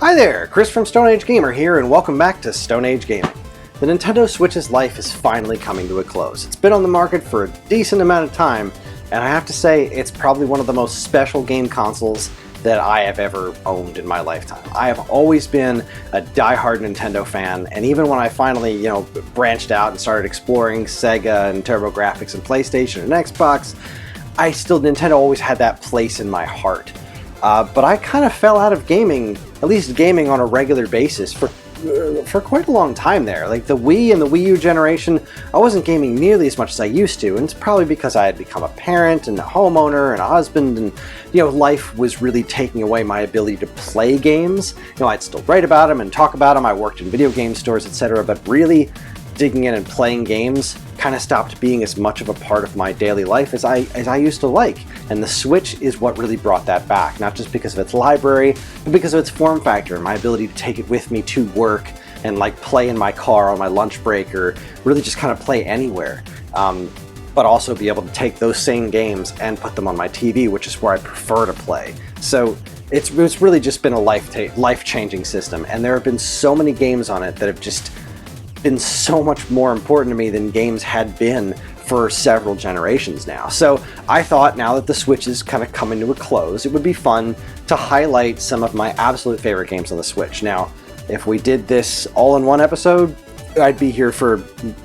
Hi there, Kris from Stone Age Gamer here, and welcome back to Stone Age Gaming. The Nintendo Switch's life is finally coming to a close. It's been on the market for a decent amount of time, and I have to say it's probably one of the most special game consoles that I have ever owned in my lifetime. I have always been a die-hard Nintendo fan, and even when I finally, branched out and started exploring Sega and TurboGrafx and PlayStation and Xbox, Nintendo always had that place in my heart. But I kind of fell out of gaming, at least gaming on a regular basis, for quite a long time there. Like the Wii and the Wii U generation, I wasn't gaming nearly as much as I used to, and it's probably because I had become a parent and a homeowner and a husband, and life was really taking away my ability to play games. I'd still write about them and talk about them. I worked in video game stores, etc., but really digging in and playing games kind of stopped being as much of a part of my daily life as I used to like. And the Switch is what really brought that back, not just because of its library, but because of its form factor and my ability to take it with me to work and play in my car on my lunch break, or really just kind of play anywhere. But also be able to take those same games and put them on my TV, which is where I prefer to play. So it's really just been a life-changing system, and there have been so many games on it that have just been so much more important to me than games had been for several generations now. So I thought, now that the Switch is kind of coming to a close, it would be fun to highlight some of my absolute favorite games on the Switch. Now, if we did this all in one episode, I'd be here for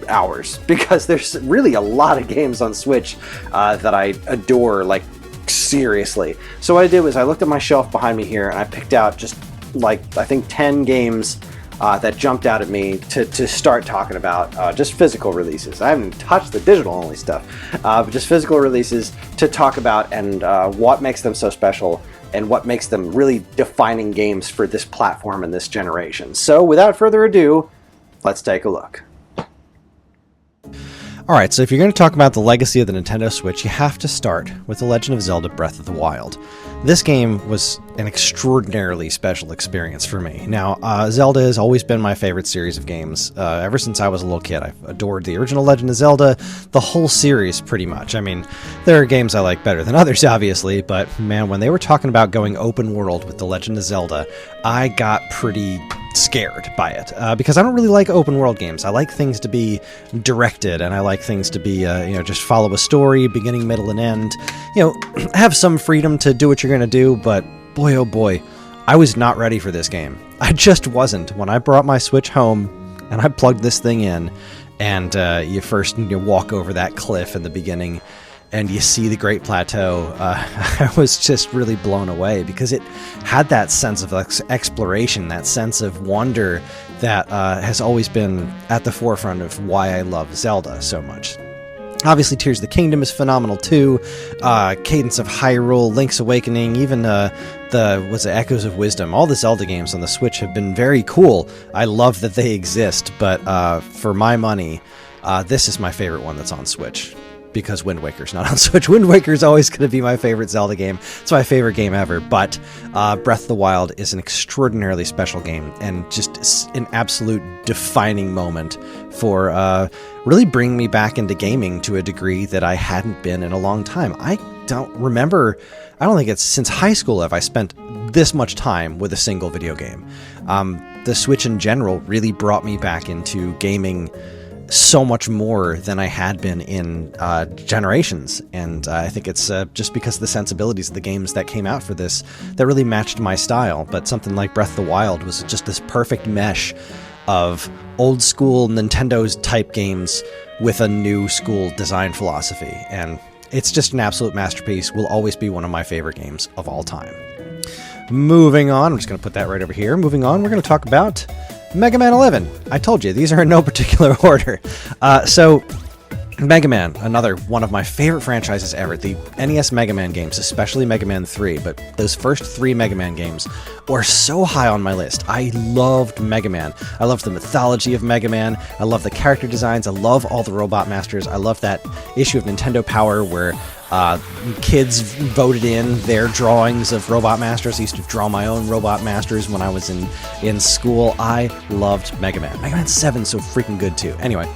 hours, because there's really a lot of games on Switch that I adore, seriously. So what I did was I looked at my shelf behind me here, and I picked out just I think 10 games that jumped out at me to start talking about, just physical releases. I haven't touched the digital-only stuff, but just physical releases to talk about, and what makes them so special, and what makes them really defining games for this platform and this generation. So without further ado, let's take a look. Alright, so if you're going to talk about the legacy of the Nintendo Switch, you have to start with The Legend of Zelda Breath of the Wild. This game was an extraordinarily special experience for me. Now, Zelda has always been my favorite series of games. Ever since I was a little kid, I've adored the original Legend of Zelda, the whole series pretty much. I mean, there are games I like better than others, obviously, but man, when they were talking about going open world with The Legend of Zelda, I got pretty scared by it, because I don't really like open world games. I like things to be directed, and I like things to be, just follow a story, beginning, middle, and end. Have some freedom to do what you're going to do, but boy, oh boy, I was not ready for this game. I just wasn't. When I brought my Switch home, and I plugged this thing in, and you first walk over that cliff in the beginning, and you see the Great Plateau, I was just really blown away, because it had that sense of exploration, that sense of wonder that has always been at the forefront of why I love Zelda so much. Obviously, Tears of the Kingdom is phenomenal too. Cadence of Hyrule, Link's Awakening, even Echoes of Wisdom. All the Zelda games on the Switch have been very cool. I love that they exist, but for my money, this is my favorite one that's on Switch. Because Wind Waker's not on Switch. Wind Waker's always going to be my favorite Zelda game. It's my favorite game ever, but Breath of the Wild is an extraordinarily special game, and just an absolute defining moment for really bringing me back into gaming to a degree that I hadn't been in a long time. I don't think it's since high school have I spent this much time with a single video game. The Switch in general really brought me back into gaming so much more than I had been in generations, and I think it's just because of the sensibilities of the games that came out for this that really matched my style. But something like Breath of the Wild was just this perfect mesh of old school Nintendo's type games with a new school design philosophy, and it's just an absolute masterpiece. Will always be one of my favorite games of all time. Moving on, I'm just going to put that right over here. Moving on, we're going to talk about Mega Man 11. I told you, these are in no particular order. So, Mega Man, another one of my favorite franchises ever. The NES Mega Man games, especially Mega Man 3, but those first 3 Mega Man games were so high on my list. I loved Mega Man. I loved the mythology of Mega Man. I love the character designs. I love all the Robot Masters. I love that issue of Nintendo Power where kids voted in their drawings of Robot Masters. I used to draw my own Robot Masters when I was in school. I loved Mega Man. Mega Man 7 is so freaking good too. Anyway,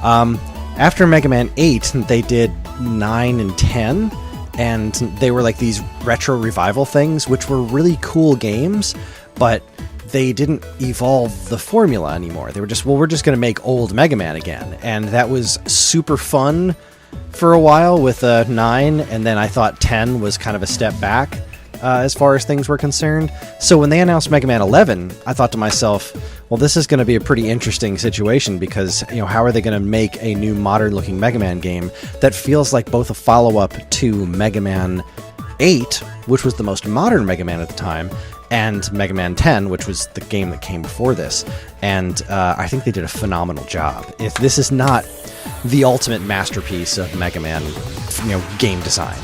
after Mega Man 8, they did 9 and 10, and they were like these retro revival things, which were really cool games, but they didn't evolve the formula anymore. They were just, well, we're just going to make old Mega Man again. And that was super fun for a while with 9, and then I thought 10 was kind of a step back as far as things were concerned. So when they announced Mega Man 11, I thought to myself, well, this is going to be a pretty interesting situation because, how are they going to make a new modern-looking Mega Man game that feels like both a follow-up to Mega Man 8, which was the most modern Mega Man at the time, and Mega Man 10, which was the game that came before this. And I think they did a phenomenal job. If this is not the ultimate masterpiece of Mega Man, game design,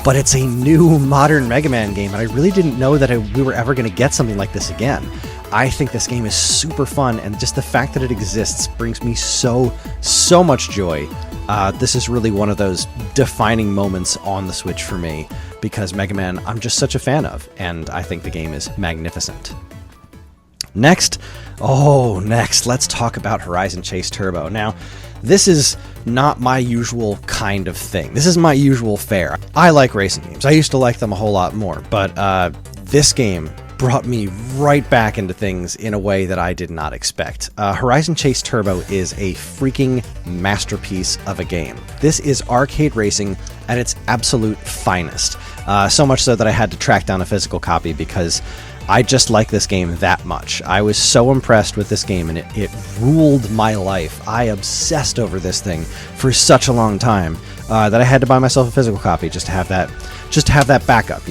but it's a new modern Mega Man game, and I really didn't know that we were ever going to get something like this again. I think this game is super fun, and just the fact that it exists brings me so much joy. This is really one of those defining moments on the Switch for me, because Mega Man I'm just such a fan of, and I think the game is magnificent. Next, let's talk about Horizon Chase Turbo. Now, this is not my usual kind of thing. This is my usual fare. I like racing games. I used to like them a whole lot more, but this game brought me right back into things in a way that I did not expect. Horizon Chase Turbo is a freaking masterpiece of a game. This is arcade racing at its absolute finest. So much so that I had to track down a physical copy because I just like this game that much. I was so impressed with this game, and it ruled my life. I obsessed over this thing for such a long time that I had to buy myself a physical copy just to have that backup,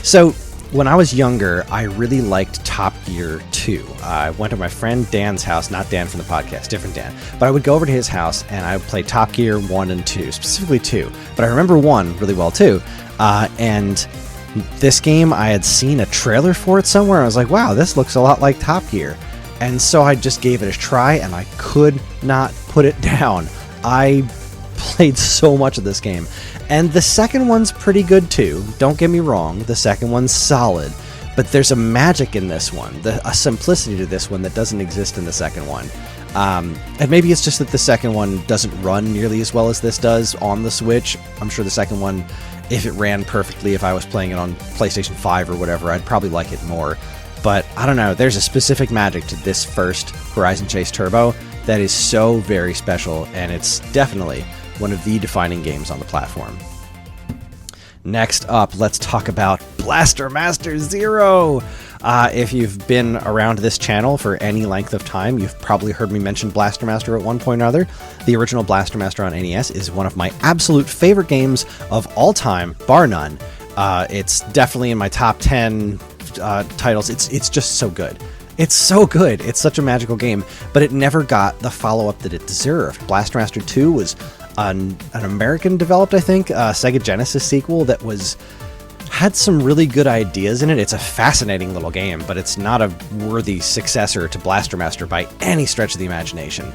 So when I was younger, I really liked Top Gear 2. I went to my friend Dan's house, not Dan from the podcast, different Dan. But I would go over to his house, and I would play Top Gear 1 and 2, specifically 2. But I remember 1 really well, too. And this game, I had seen a trailer for it somewhere. I was like, wow, this looks a lot like Top Gear. And so I just gave it a try, and I could not put it down. I played so much of this game. And the second one's pretty good too. Don't get me wrong, the second one's solid. But there's a magic in this one, a simplicity to this one that doesn't exist in the second one. And maybe it's just that the second one doesn't run nearly as well as this does on the Switch. I'm sure the second one, if it ran perfectly, if I was playing it on PlayStation 5 or whatever, I'd probably like it more. But I don't know, there's a specific magic to this first Horizon Chase Turbo that is so very special, and it's definitely one of the defining games on the platform. Next up, let's talk about Blaster Master Zero. If you've been around this channel for any length of time, you've probably heard me mention Blaster Master at one point or other. The original Blaster Master on NES is one of my absolute favorite games of all time, bar none. It's definitely in my top 10 titles. It's just so good. It's so good. It's such a magical game, but it never got the follow-up that it deserved. Blaster Master 2 was an American-developed, I think, Sega Genesis sequel that had some really good ideas in it. It's a fascinating little game, but it's not a worthy successor to Blaster Master by any stretch of the imagination.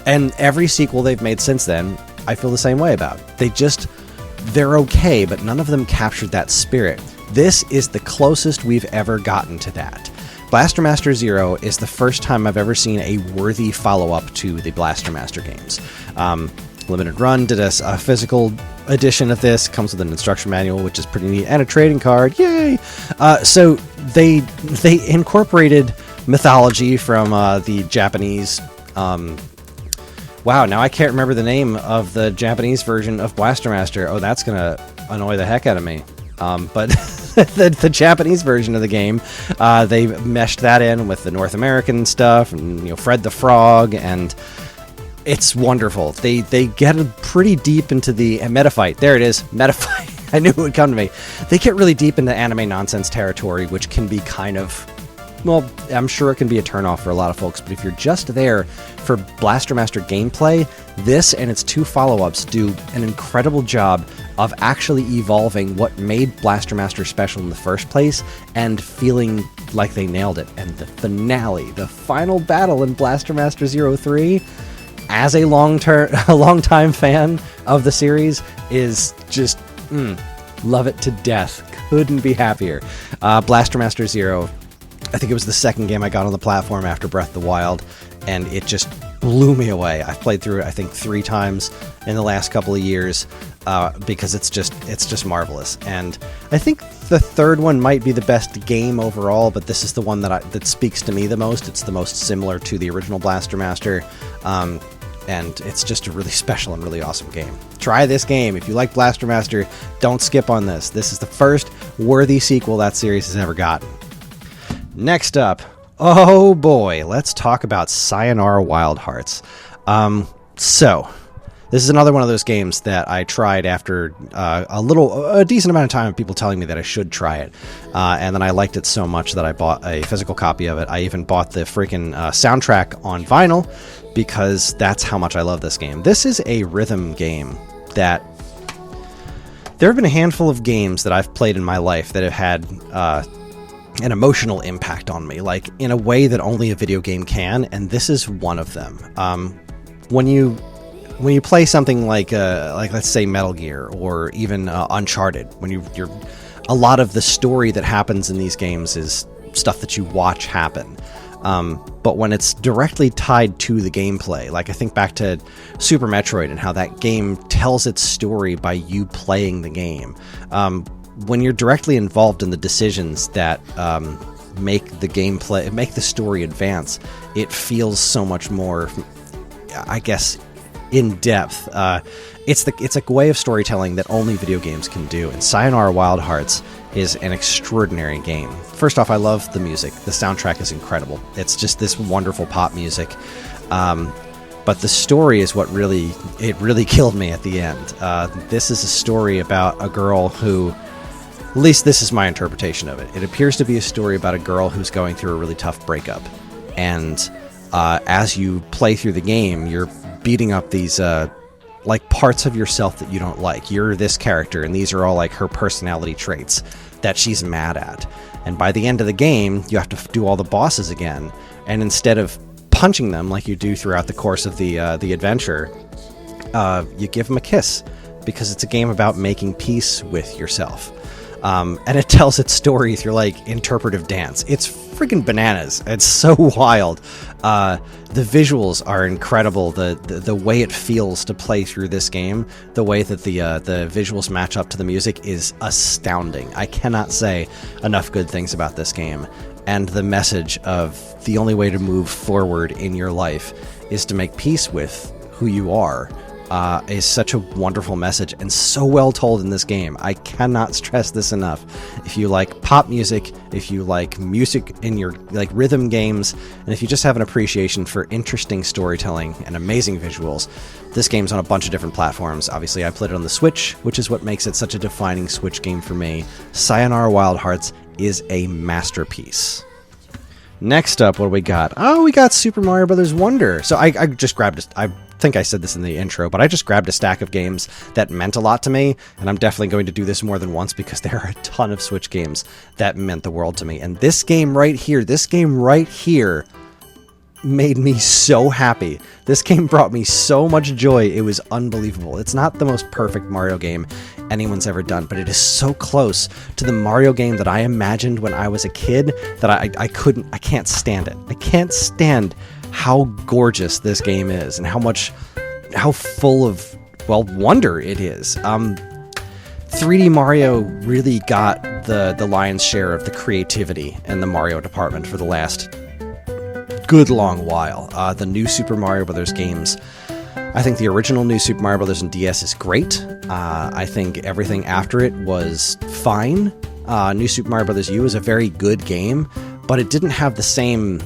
And every sequel they've made since then, I feel the same way about. They're okay, but none of them captured that spirit. This is the closest we've ever gotten to that. Blaster Master Zero is the first time I've ever seen a worthy follow-up to the Blaster Master games. Limited Run did a physical edition of this. Comes with an instruction manual, which is pretty neat, and a trading card. Yay! So they incorporated mythology from the Japanese. Wow, now I can't remember the name of the Japanese version of Blaster Master. Oh, that's gonna annoy the heck out of me. But the Japanese version of the game, they meshed that in with the North American stuff, and Fred the Frog, and it's wonderful. They get pretty deep into the Metafight. There it is, Metafight. I knew it would come to me. They get really deep into anime nonsense territory, which can be kind of, well, I'm sure it can be a turnoff for a lot of folks, but if you're just there for Blaster Master gameplay, this and its 2 follow-ups do an incredible job of actually evolving what made Blaster Master special in the first place and feeling like they nailed it. And the finale, the final battle in Blaster Master 03, as a long-time fan of the series, is just love it to death. Couldn't be happier. Blaster Master Zero, I think it was the second game I got on the platform after Breath of the Wild, and it just blew me away. I've played through it, I think, 3 times in the last couple of years because it's just marvelous. And I think the third one might be the best game overall, but this is the one that speaks to me the most. It's the most similar to the original Blaster Master, and it's just a really special and really awesome game. Try this game. If you like Blaster Master, don't skip on this. This is the first worthy sequel that series has ever gotten. Next up, oh boy, let's talk about Sayonara Wild Hearts. So, this is another one of those games that I tried after a decent amount of time of people telling me that I should try it. And then I liked it so much that I bought a physical copy of it. I even bought the freaking soundtrack on vinyl because that's how much I love this game. This is a rhythm game that... There have been a handful of games that I've played in my life that have had an emotional impact on me, like in a way that only a video game can, and this is one of them. When you play something like let's say Metal Gear or even Uncharted, when a lot of the story that happens in these games is stuff that you watch happen. But when it's directly tied to the gameplay, like I think back to Super Metroid and how that game tells its story by you playing the game. When you're directly involved in the decisions that make the story advance, it feels so much more, I guess, in depth. It's a way of storytelling that only video games can do, and Sayonara Wild Hearts is an extraordinary game. First off, I love the music. The soundtrack is incredible. It's just this wonderful pop music. But the story is what really killed me at the end. This is a story about a girl who, at least this is my interpretation of it. It appears to be a story about a girl who's going through a really tough breakup. And as you play through the game, you're beating up these like parts of yourself that you don't like. You're this character, and these are all like her personality traits that she's mad at. And by the end of the game, you have to do all the bosses again. And instead of punching them like you do throughout the course of the adventure, you give them a kiss, because it's a game about making peace with yourself. And it tells its story through like interpretive dance. It's freaking bananas. It's so wild. The visuals are incredible. The way it feels to play through this game, the way that the visuals match up to the music is astounding. I cannot say enough good things about this game. And the message of the only way to move forward in your life is to make peace with who you are. Is such a wonderful message and so well told in this game. I cannot stress this enough. If you like pop music, if you like music in your like rhythm games, and if you just have an appreciation for interesting storytelling and amazing visuals, this game's on a bunch of different platforms. Obviously, I played it on the Switch, which is what makes it such a defining Switch game for me. Sayonara Wild Hearts is a masterpiece. Next up, what do we got? Oh, we got Super Mario Bros. Wonder. So I just grabbed I think I said this in the intro, but I just grabbed a stack of games that meant a lot to me, and I'm definitely going to do this more than once because there are a ton of Switch games that meant the world to me. And this game right here made me so happy. This game brought me so much joy. It was unbelievable. It's not the most perfect Mario game anyone's ever done, but it is so close to the Mario game that I imagined when I was a kid that I can't stand it. I can't stand how gorgeous this game is and how full of, well, wonder it is. 3D Mario really got the lion's share of the creativity in the Mario department for the last good long while. The new Super Mario Bros. Games, I think the original new Super Mario Bros. And DS is great. I think everything after it was fine. New Super Mario Bros. U is a very good game, but it didn't have the same,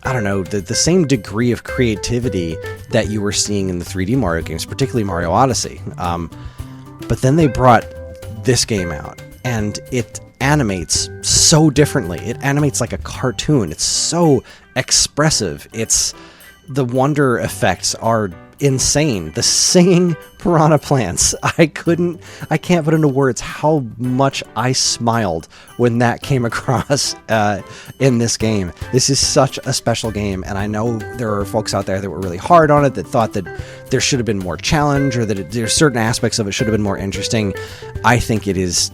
I don't know, the same degree of creativity that you were seeing in the 3D Mario games, particularly Mario Odyssey. But then they brought this game out, and it animates so differently. It animates like a cartoon. It's so expressive. The wonder effects are insane. The singing piranha plants, I can't put into words how much I smiled when that came across in this game. This is such a special game, and I know there are folks out there that were really hard on it, that thought that there should have been more challenge, or that there's certain aspects of it should have been more interesting. I think it is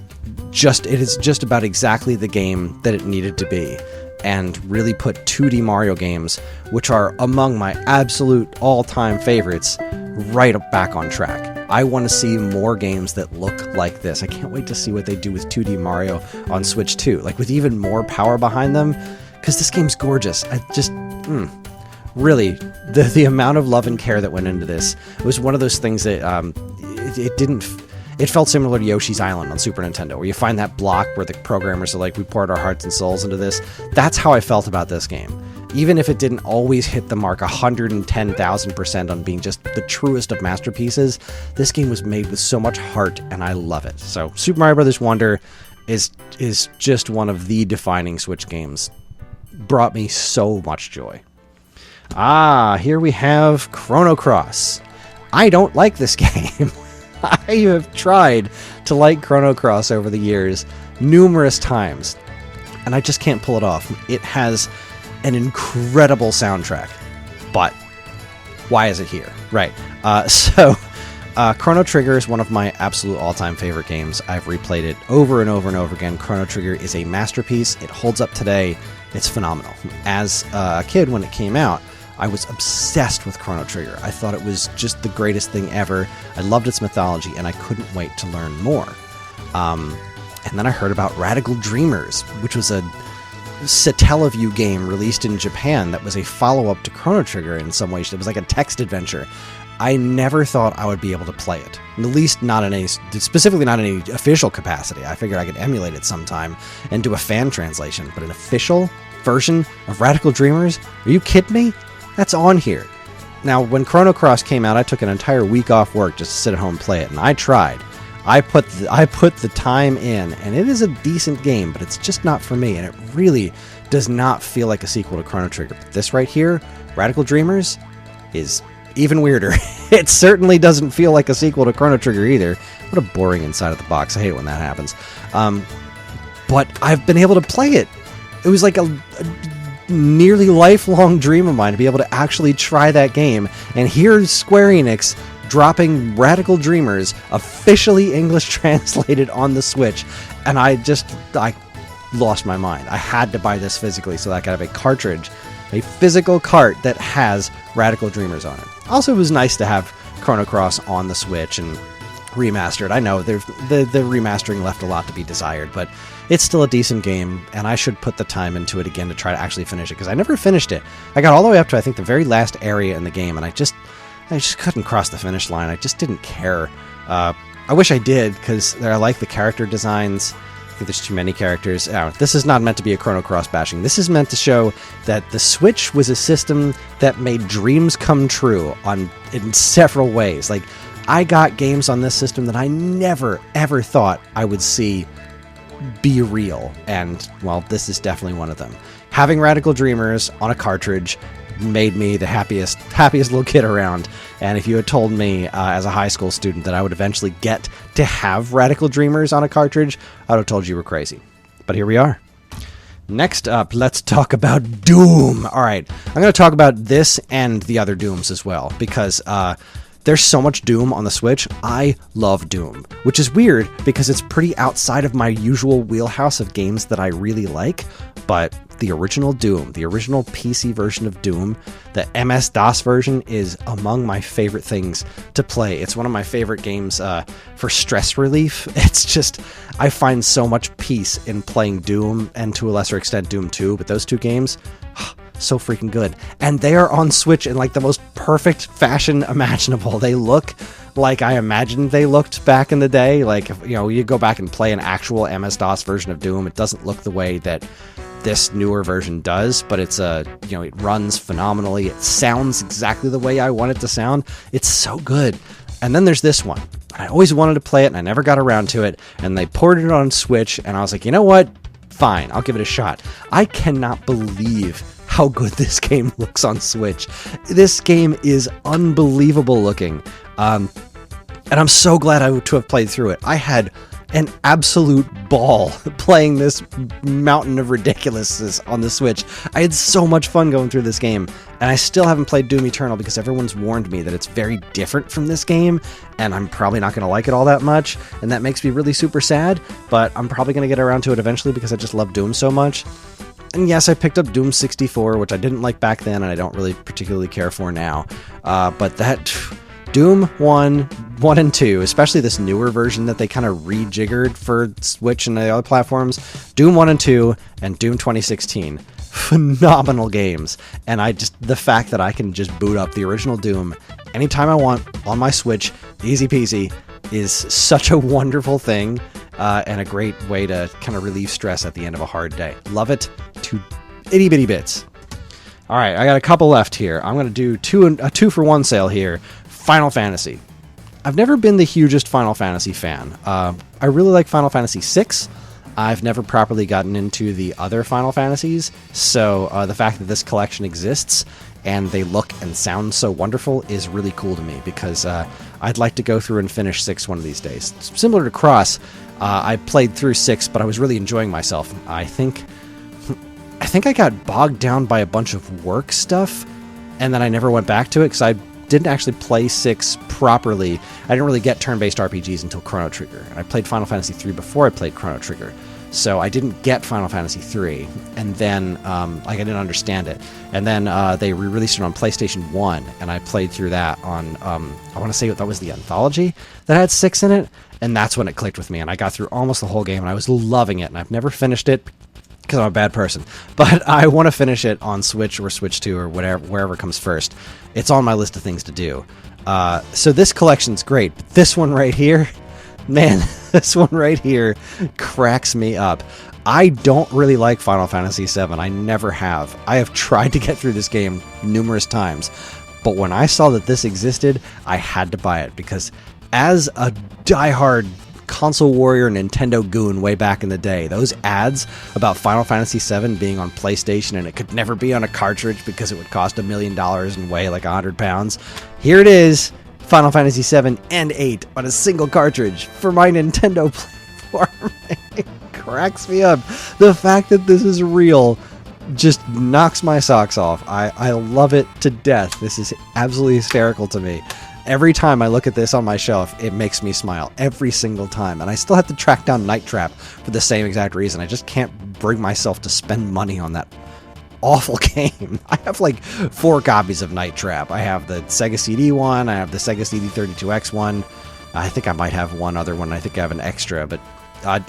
just about exactly the game that it needed to be, and really put 2D Mario games, which are among my absolute all-time favorites, right back on track. I want to see more games that look like this. I can't wait to see what they do with 2D Mario on Switch 2, like with even more power behind them, because this game's gorgeous. I just, really, the amount of love and care that went into this, it was one of those things that it felt similar to Yoshi's Island on Super Nintendo, where you find that block where the programmers are like, we poured our hearts and souls into this. That's how I felt about this game. Even if it didn't always hit the mark 110,000% on being just the truest of masterpieces, this game was made with so much heart, and I love it. So Super Mario Bros. Wonder is just one of the defining Switch games. Brought me so much joy. Here we have Chrono Cross. I don't like this game. I have tried to like Chrono Cross over the years numerous times, and I just can't pull it off. It has an incredible soundtrack, but why is it here? Right. Chrono Trigger is one of my absolute all-time favorite games. I've replayed it over and over and over again. Chrono Trigger is a masterpiece. It holds up today. It's phenomenal. As a kid, when it came out, I was obsessed with Chrono Trigger. I thought it was just the greatest thing ever. I loved its mythology, and I couldn't wait to learn more. And then I heard about Radical Dreamers, which was a Satellaview game released in Japan that was a follow-up to Chrono Trigger in some ways. It was like a text adventure. I never thought I would be able to play it. At least not in any, specifically not in any official capacity. I figured I could emulate it sometime and do a fan translation, but an official version of Radical Dreamers? Are you kidding me? That's on here. Now, when Chrono Cross came out, I took an entire week off work just to sit at home and play it, and I tried. I put the time in, and it is a decent game, but it's just not for me, and it really does not feel like a sequel to Chrono Trigger. But this right here, Radical Dreamers, is even weirder. It certainly doesn't feel like a sequel to Chrono Trigger either. What a boring inside of the box. I hate it when that happens. But I've been able to play it. It was like a nearly lifelong dream of mine to be able to actually try that game, and here's Square Enix dropping Radical Dreamers, officially English translated on the Switch, and I lost my mind. I had to buy this physically so that I could have a cartridge, a physical cart that has Radical Dreamers on it. Also, it was nice to have Chrono Cross on the Switch and remastered. I know the remastering left a lot to be desired, but it's still a decent game, and I should put the time into it again to try to actually finish it, because I never finished it. I got all the way up to, I think, the very last area in the game, and I just couldn't cross the finish line. I just didn't care. I wish I did, because I like the character designs. I think there's too many characters. This is not meant to be a Chrono Cross bashing. This is meant to show that the Switch was a system that made dreams come true in several ways. Like, I got games on this system that I never, ever thought I would see be real, and, well, this is definitely one of them. Having Radical Dreamers on a cartridge made me the happiest little kid around, and if you had told me as a high school student that I would eventually get to have Radical Dreamers on a cartridge, I would have told you were crazy. But here we are. Next up, let's talk about Doom. Alright, I'm going to talk about this and the other Dooms as well, because there's so much Doom on the Switch. I love Doom, which is weird because it's pretty outside of my usual wheelhouse of games that I really like, but the original Doom, the original PC version of Doom, the MS-DOS version, is among my favorite things to play. It's one of my favorite games for stress relief. It's just, I find so much peace in playing Doom, and to a lesser extent Doom 2, but those two games, so freaking good. And they are on Switch in like the most perfect fashion imaginable. They look like I imagined they looked back in the day. Like, you go back and play an actual MS-DOS version of Doom, it doesn't look the way that this newer version does, but it's it runs phenomenally. It sounds exactly the way I want it to sound. It's so good. And then there's this one. I always wanted to play it, and I never got around to it, and they ported it on Switch, and I was like, you know what? Fine, I'll give it a shot. I cannot believe how good this game looks on Switch. This game is unbelievable looking. And I'm so glad to have played through it. I had an absolute ball playing this mountain of ridiculousness on the Switch. I had so much fun going through this game, and I still haven't played Doom Eternal because everyone's warned me that it's very different from this game, and I'm probably not going to like it all that much, and that makes me really super sad, but I'm probably going to get around to it eventually because I just love Doom so much. And yes, I picked up Doom 64, which I didn't like back then, and I don't really particularly care for now, but Doom 1 and 2, especially this newer version that they kind of rejiggered for Switch and the other platforms, Doom 1 and 2 and Doom 2016, phenomenal games. And the fact that I can just boot up the original Doom anytime I want on my Switch, easy peasy, is such a wonderful thing, and a great way to kind of relieve stress at the end of a hard day. Love it to itty bitty bits. All right, I got a couple left here. I'm going to do a 2-for-1 sale here. Final Fantasy. I've never been the hugest Final Fantasy fan. I really like Final Fantasy VI. I've never properly gotten into the other Final Fantasies, so the fact that this collection exists and they look and sound so wonderful is really cool to me, because I'd like to go through and finish 6 one of these days. Similar to Cross, I played through 6, but I was really enjoying myself. I think I got bogged down by a bunch of work stuff, and then I never went back to it, because I didn't actually play 6 properly. I didn't really get turn-based RPGs until Chrono Trigger, and I played Final Fantasy 3 before I played Chrono Trigger. So I didn't get Final Fantasy 3, and then I didn't understand it. And then they re-released it on PlayStation 1, and I played through that on, I want to say that was the Anthology that had 6 in it, and that's when it clicked with me, and I got through almost the whole game, and I was loving it, and I've never finished it because I'm a bad person. But I want to finish it on Switch or Switch 2 or wherever comes first. It's on my list of things to do. So this collection's great, but this one right here, man, this one right here cracks me up. I don't really like Final Fantasy VII. I never have. I have tried to get through this game numerous times, but when I saw that this existed, I had to buy it, because as a diehard console warrior Nintendo goon way back in the day, those ads about Final Fantasy VII being on PlayStation and it could never be on a cartridge because it would cost $1 million and weigh like 100 pounds. Here it is, Final Fantasy VII and 8 on a single cartridge for my Nintendo platform. It cracks me up. The fact that this is real just knocks my socks off. I love it to death. This is absolutely hysterical to me. Every time I look at this on my shelf, it makes me smile. Every single time. And I still have to track down Night Trap for the same exact reason. I just can't bring myself to spend money on that awful game. I have like 4 copies of Night Trap. I have the Sega CD one. I have the Sega CD 32X one. I think I might have one other one. I think I have an extra. But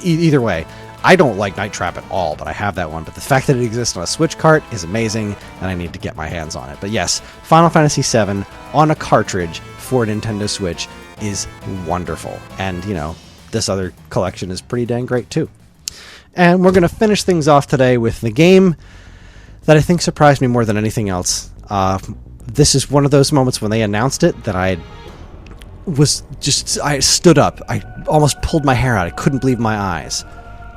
either way, I don't like Night Trap at all, but I have that one. But the fact that it exists on a Switch cart is amazing, and I need to get my hands on it. But yes, Final Fantasy VII on a cartridge for Nintendo Switch is wonderful. And, you know, this other collection is pretty dang great too. And we're going to finish things off today with the game that I think surprised me more than anything else. This is one of those moments when they announced it that I stood up. I almost pulled my hair out. I couldn't believe my eyes.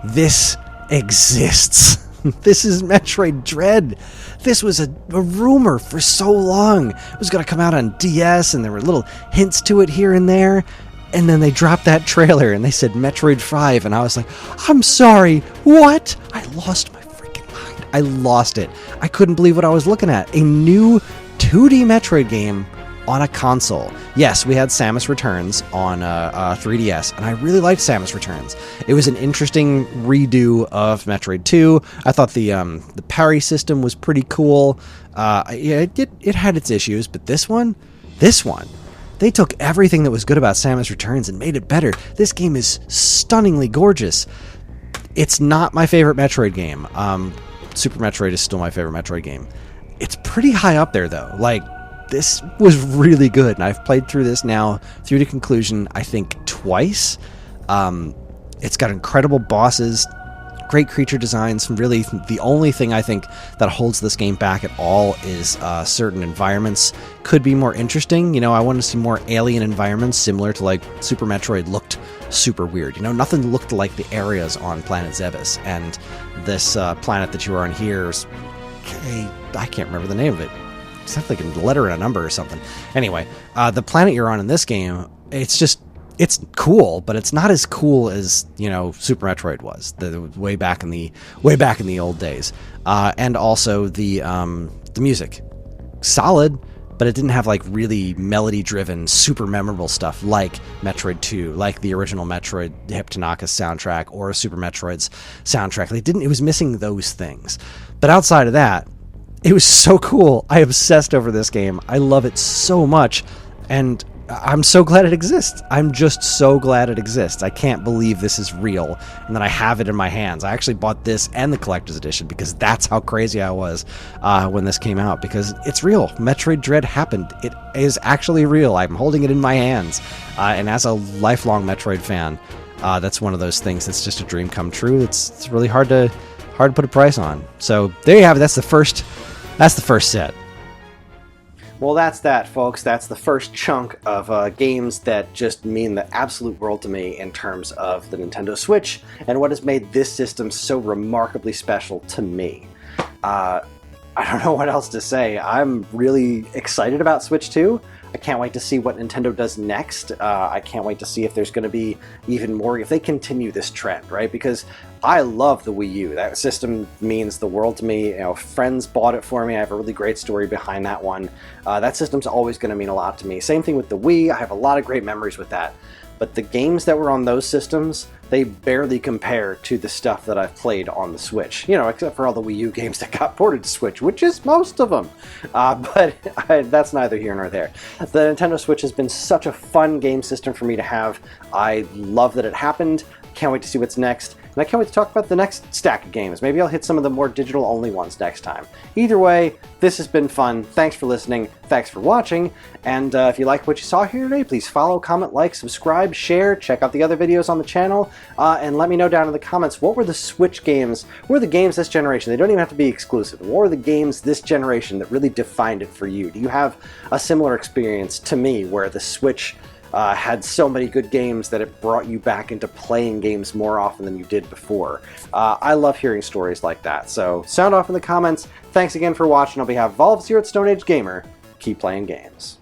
This exists. This is Metroid Dread. This was a rumor for so long. It was going to come out on DS, and there were little hints to it here and there. And then they dropped that trailer, and they said Metroid 5, and I was like, I'm sorry, what? I lost my freaking mind. I lost it. I couldn't believe what I was looking at. A new 2D Metroid game on a console. Yes, we had Samus Returns on 3DS, and I really liked Samus Returns. It was an interesting redo of Metroid 2. I thought the parry system was pretty cool. It had its issues, but this one, they took everything that was good about Samus Returns and made it better. This game is stunningly gorgeous. It's not my favorite Metroid game. Super Metroid is still my favorite Metroid game. It's pretty high up there, though. Like, this was really good, and I've played through this now through to conclusion, I think, twice. It's got incredible bosses, great creature designs. Really, the only thing I think that holds this game back at all is certain environments could be more interesting. You know, I want to see more alien environments similar to, like, Super Metroid looked super weird. You know, nothing looked like the areas on Planet Zebes, and this planet that you are on here is, I can't remember the name of it. It's like a letter and a number or something. Anyway, the planet you're on in this game, it's cool, but it's not as cool as, you know, Super Metroid was the way back in the old days. And also the music, solid, but it didn't have like really melody-driven, super memorable stuff like Metroid 2, like the original Metroid Hip Tanaka's soundtrack or Super Metroid's soundtrack. It was missing those things. But outside of that, it was so cool. I obsessed over this game. I love it so much. And I'm so glad it exists. I'm just so glad it exists. I can't believe this is real and that I have it in my hands. I actually bought this and the collector's edition because that's how crazy I was when this came out, because it's real. Metroid Dread happened. It is actually real. I'm holding it in my hands. And as a lifelong Metroid fan, that's one of those things that's just a dream come true. It's really hard to put a price on. So there you have it. That's the first set. Well, that's that, folks. That's the first chunk of games that just mean the absolute world to me in terms of the Nintendo Switch and what has made this system so remarkably special to me. I don't know what else to say. I'm really excited about Switch 2. I can't wait to see what Nintendo does next. I can't wait to see if there's going to be even more, if they continue this trend, right? Because I love the Wii U. That system means the world to me. You know, friends bought it for me. I have a really great story behind that one. That system's always going to mean a lot to me. Same thing with the Wii. I have a lot of great memories with that. But the games that were on those systems, they barely compare to the stuff that I've played on the Switch. You know, except for all the Wii U games that got ported to Switch, which is most of them. That's neither here nor there. The Nintendo Switch has been such a fun game system for me to have. I love that it happened. Can't wait to see what's next. And I can't wait to talk about the next stack of games. Maybe I'll hit some of the more digital-only ones next time. Either way, this has been fun. Thanks for listening. Thanks for watching. And if you like what you saw here today, please follow, comment, like, subscribe, share, check out the other videos on the channel, and let me know down in the comments, what were the Switch games, what were the games this generation, they don't even have to be exclusive, what were the games this generation that really defined it for you? Do you have a similar experience to me where the Switch had so many good games that it brought you back into playing games more often than you did before? I love hearing stories like that, so sound off in the comments. Thanks again for watching. On behalf of all of us here at Stone Age Gamer, keep playing games.